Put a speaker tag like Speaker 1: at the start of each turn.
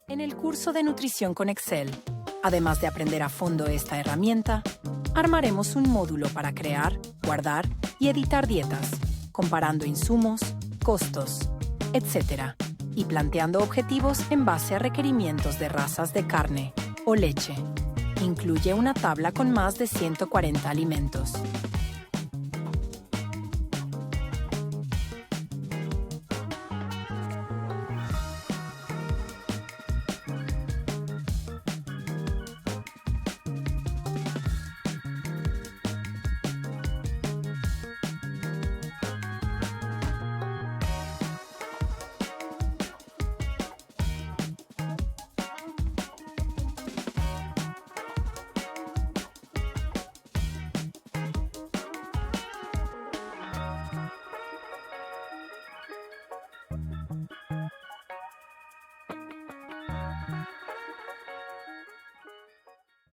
Speaker 1: En el curso de Nutrición con Excel, además de aprender a fondo esta herramienta, armaremos un módulo para crear, guardar y editar dietas, comparando insumos, costos, etc., y planteando objetivos en base a requerimientos de razas de carne o leche. Incluye una tabla con más de 140 alimentos.